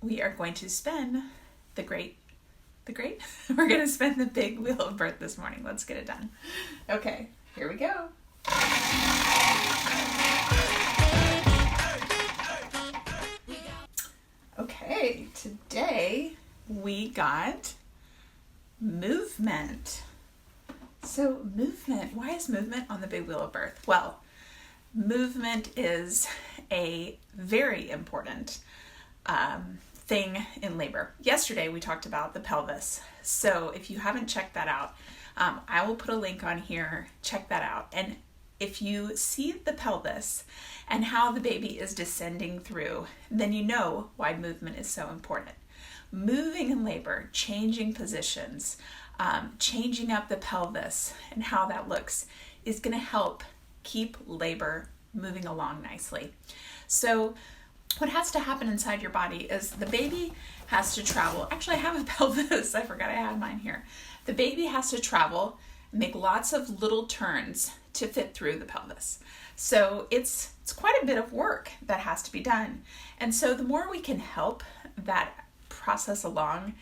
we are going to spin we're going to spin the big wheel of birth this morning. Let's get it done. Okay, here we go. Okay, today we got movement. So movement, why is movement on the big wheel of birth? Well, movement is a very important thing in labor. Yesterday we talked about the pelvis. So if you haven't checked that out, I will put a link on here. Check that out. And if you see the pelvis and how the baby is descending through, then you know why movement is so important. Moving in labor, changing positions, changing up the pelvis and how that looks is going to help keep labor moving along nicely. So what has to happen inside your body is the baby has to travel. Actually, I have a pelvis. I forgot I had mine here. The baby has to travel, make lots of little turns to fit through the pelvis. So it's quite a bit of work that has to be done. And so the more we can help that process along,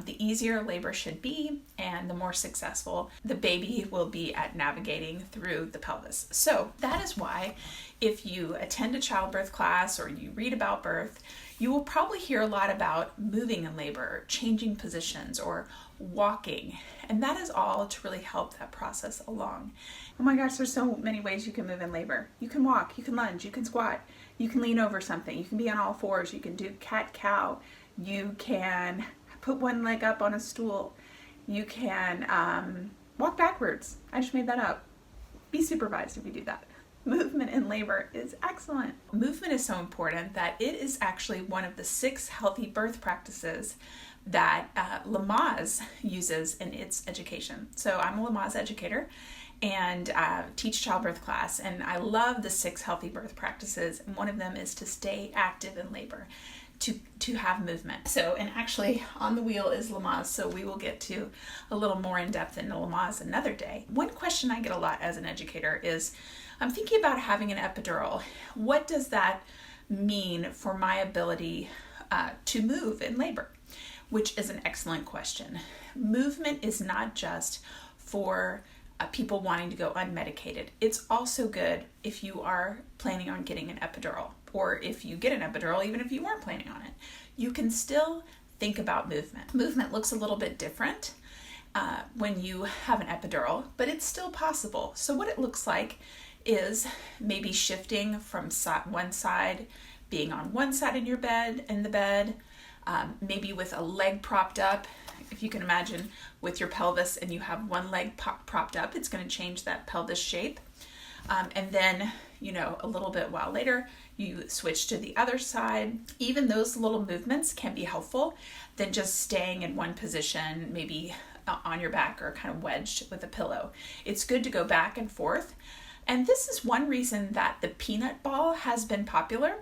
the easier labor should be and the more successful the baby will be at navigating through the pelvis. So that is why if you attend a childbirth class or you read about birth, you will probably hear a lot about moving in labor, changing positions, or walking. And that is all to really help that process along. Oh my gosh, there's so many ways you can move in labor. You can walk, you can lunge, you can squat, you can lean over something, you can be on all fours, you can do cat-cow, you can put one leg up on a stool, you can walk backwards. I just made that up. Be supervised if you do that. Movement in labor is excellent. Movement is so important that it is actually one of the 6 healthy birth practices that Lamaze uses in its education. So I'm a Lamaze educator and teach childbirth class, and I love the 6 healthy birth practices, and one of them is to stay active in labor, to have movement. So, and actually on the wheel is Lamaze, so we will get to a little more in depth into Lamaze another day. One question I get a lot as an educator is, I'm thinking about having an epidural. What does that mean for my ability to move in labor? Which is an excellent question. Movement is not just for people wanting to go unmedicated. It's also good if you are planning on getting an epidural, or if you get an epidural, even if you weren't planning on it. You can still think about movement. Movement looks a little bit different when you have an epidural, but it's still possible. So what it looks like is maybe shifting from one side, being on one side in the bed, maybe with a leg propped up. If you can imagine with your pelvis and you have one leg propped up, it's going to change that pelvis shape. And then, a little bit while later, you switch to the other side. Even those little movements can be helpful than just staying in one position, maybe on your back or kind of wedged with a pillow. It's good to go back and forth. And this is one reason that the peanut ball has been popular.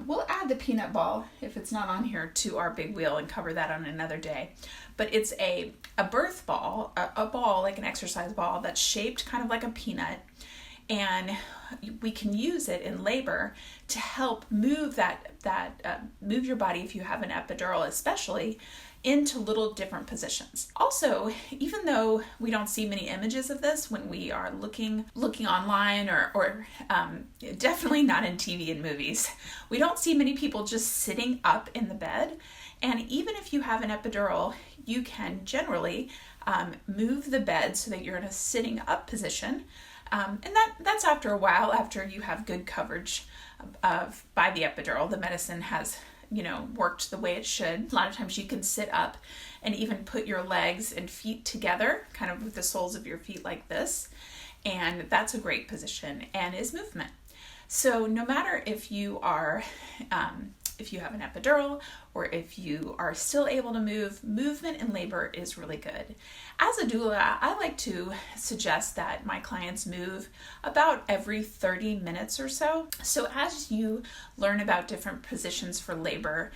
We'll add the peanut ball, if it's not on here, to our big wheel and cover that on another day. But it's a birth ball, a ball like an exercise ball that's shaped kind of like a peanut. And we can use it in labor to help move move your body, if you have an epidural especially, into little different positions. Also, even though we don't see many images of this when we are looking online or definitely not in TV and movies, we don't see many people just sitting up in the bed. And even if you have an epidural, you can generally move the bed so that you're in a sitting up position. And that's after a while, after you have good coverage by the epidural. The medicine has worked the way it should. A lot of times you can sit up and even put your legs and feet together, kind of with the soles of your feet like this. And that's a great position and is movement. So no matter if you are, if you have an epidural or if you are still able to move, movement in labor is really good. As a doula, I like to suggest that my clients move about every 30 minutes or so. So as you learn about different positions for labor,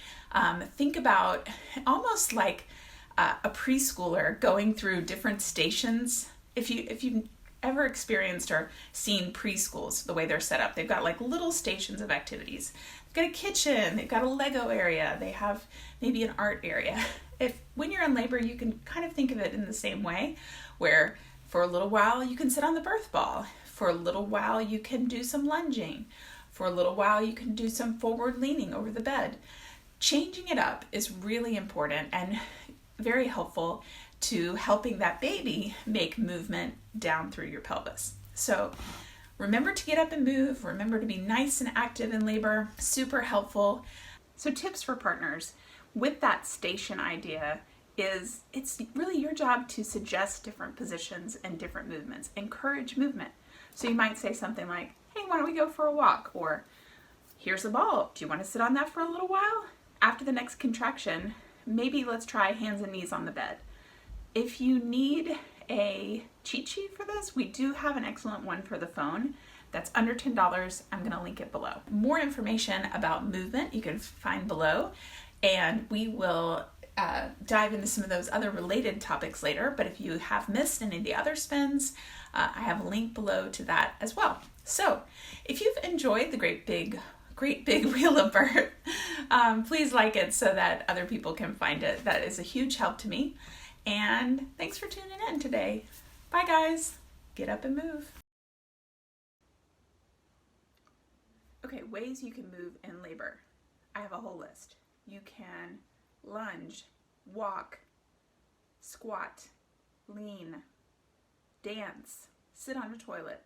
think about almost like a preschooler going through different stations. If you've ever experienced or seen preschools, the way they're set up, they've got like little stations of activities, got a kitchen, they've got a Lego area, they have maybe an art area. If when you're in labor, you can kind of think of it in the same way, where for a little while you can sit on the birth ball, for a little while you can do some lunging, for a little while you can do some forward leaning over the bed. Changing it up is really important and very helpful to helping that baby make movement down through your pelvis. So remember to get up and move. Remember to be nice and active in labor. Super helpful. So tips for partners with that station idea is it's really your job to suggest different positions and different movements. Encourage movement. So you might say something like, hey, why don't we go for a walk? Or here's a ball. Do you want to sit on that for a little while? After the next contraction, maybe let's try hands and knees on the bed. If you need a cheat sheet for this, we do have an excellent one for the phone that's under $10. I'm going to link it below. More information about movement you can find below, and we will dive into some of those other related topics later. But if you have missed any of the other spins, I have a link below to that as well. So if you've enjoyed the great big Wheel of Birth, please like it so that other people can find it. That is a huge help to me. And thanks for tuning in today. Bye guys. Get up and move. Okay, ways you can move in labor. I have a whole list. You can lunge, walk, squat, lean, dance, sit on a toilet,